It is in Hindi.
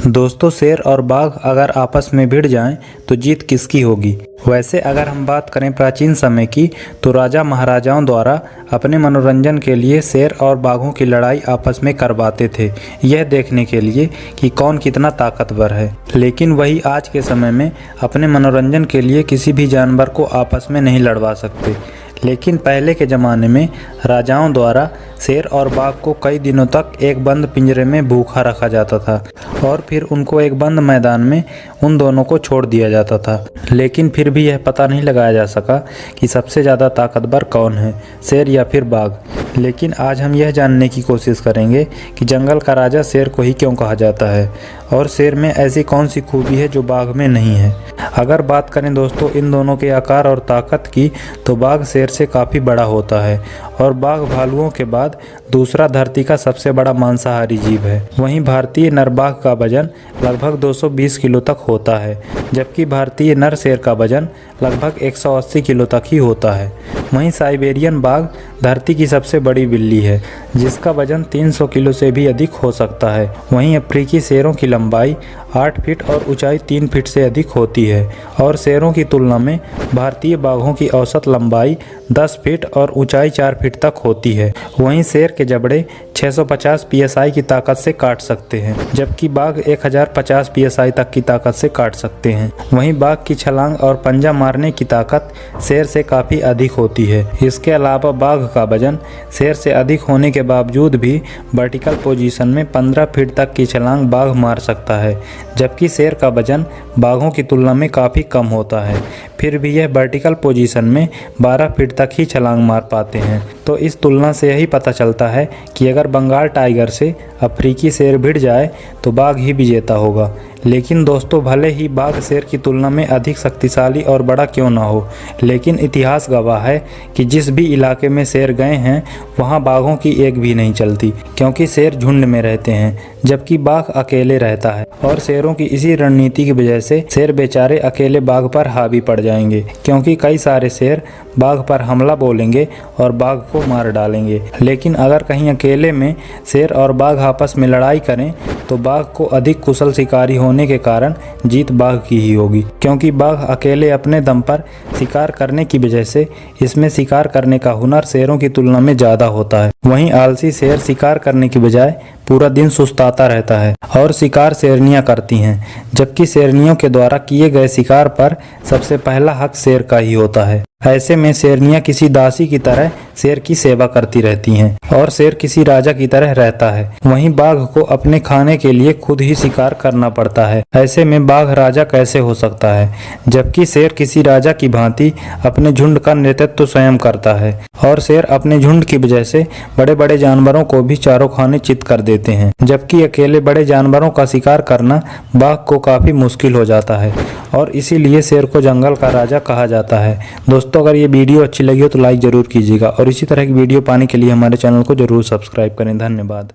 दोस्तों, शेर और बाघ अगर आपस में भिड़ जाएं तो जीत किसकी होगी। वैसे अगर हम बात करें प्राचीन समय की, तो राजा महाराजाओं द्वारा अपने मनोरंजन के लिए शेर और बाघों की लड़ाई आपस में करवाते थे, यह देखने के लिए कि कौन कितना ताकतवर है। लेकिन वही आज के समय में अपने मनोरंजन के लिए किसी भी जानवर को आपस में नहीं लड़वा सकते। लेकिन पहले के ज़माने में राजाओं द्वारा शेर और बाघ को कई दिनों तक एक बंद पिंजरे में भूखा रखा जाता था और फिर उनको एक बंद मैदान में उन दोनों को छोड़ दिया जाता था। लेकिन फिर भी यह पता नहीं लगाया जा सका कि सबसे ज़्यादा ताकतवर कौन है, शेर या फिर बाघ। लेकिन आज हम यह जानने की कोशिश करेंगे कि जंगल का राजा शेर को ही क्यों कहा जाता है और शेर में ऐसी कौन सी खूबी है जो बाघ में नहीं है। अगर बात करें दोस्तों इन दोनों के आकार और ताकत की, तो बाघ शेर से काफ़ी बड़ा होता है और बाघ भालुओं के बाद दूसरा धरती का सबसे बड़ा मांसाहारी जीव है। वहीं भारतीय नर बाघ का वजन लगभग 220 किलो तक होता है, जबकि भारतीय नर शेर का वजन लगभग 180 किलो तक ही होता है। वहीं साइबेरियन बाघ धरती की सबसे बड़ी बिल्ली है, जिसका वजन 300 किलो से भी अधिक हो सकता है। वहीं अफ्रीकी शेरों की लंबाई 8 फीट और ऊंचाई 3 फीट से अधिक होती है और शेरों की तुलना में भारतीय बाघों की औसत लंबाई 10 फीट और ऊंचाई 4 फीट तक होती है। वहीं शेर के जबड़े 650 psi की ताकत से काट सकते हैं, जबकि बाघ 1050 psi तक की ताकत से काट सकते हैं। वहीं बाघ की छलांग और पंजा मारने की ताकत शेर से काफ़ी अधिक होती है। इसके अलावा बाघ का वजन शेर से अधिक होने के बावजूद भी वर्टिकल पोजीशन में 15 फीट तक की छलांग बाघ मार सकता है, जबकि शेर का वजन बाघों की तुलना में काफ़ी कम होता है। फिर भी यह वर्टिकल पोजीशन में 12 फीट तक ही छलांग मार पाते हैं। तो इस तुलना से यही पता चलता है कि अगर बंगाल टाइगर से अफ्रीकी शेर भिड़ जाए तो बाघ ही विजेता होगा। लेकिन दोस्तों, भले ही बाघ शेर की तुलना में अधिक शक्तिशाली और बड़ा क्यों ना हो, लेकिन इतिहास गवाह है कि जिस भी इलाके में शेर गए हैं वहाँ बाघों की एक भी नहीं चलती, क्योंकि शेर झुंड में रहते हैं जबकि बाघ अकेले रहता है। और शेरों की इसी रणनीति की वजह से शेर बेचारे अकेले बाघ पर हावी पड़ जाएंगे, क्योंकि कई सारे शेर बाघ पर हमला बोलेंगे और बाघ को मार डालेंगे। लेकिन अगर कहीं अकेले में शेर और बाघ आपस में लड़ाई करें तो बाघ को अधिक कुशल शिकारी होने के कारण जीत बाघ की ही होगी, क्योंकि बाघ अकेले अपने दम पर शिकार करने की वजह से इसमें शिकार करने का हुनर शेरों की तुलना में ज़्यादा होता है। वहीं आलसी शेर शिकार करने की बजाय पूरा दिन सुस्ताता रहता है और शिकार शेरनियां करती हैं, जबकि शेरनियों के द्वारा किए गए शिकार पर सबसे पहला हक शेर का ही होता है। ऐसे में शेरनियां किसी दासी की तरह शेर की सेवा करती रहती हैं और शेर किसी राजा की तरह रहता है। वहीं बाघ को अपने खाने के लिए खुद ही शिकार करना पड़ता है। ऐसे में बाघ राजा कैसे हो सकता है, जबकि शेर किसी राजा की भांति अपने झुंड का नेतृत्व स्वयं करता है और शेर अपने झुंड की वजह से बड़े बड़े जानवरों को भी चारों खाने चित कर देते हैं, जबकि अकेले बड़े जानवरों का शिकार करना बाघ को काफी मुश्किल हो जाता है और इसीलिए शेर को जंगल का राजा कहा जाता है। दोस्तों, अगर ये वीडियो अच्छी लगी हो तो लाइक जरूर कीजिएगा और इसी तरह की वीडियो पाने के लिए हमारे चैनल को जरूर सब्सक्राइब करें। धन्यवाद।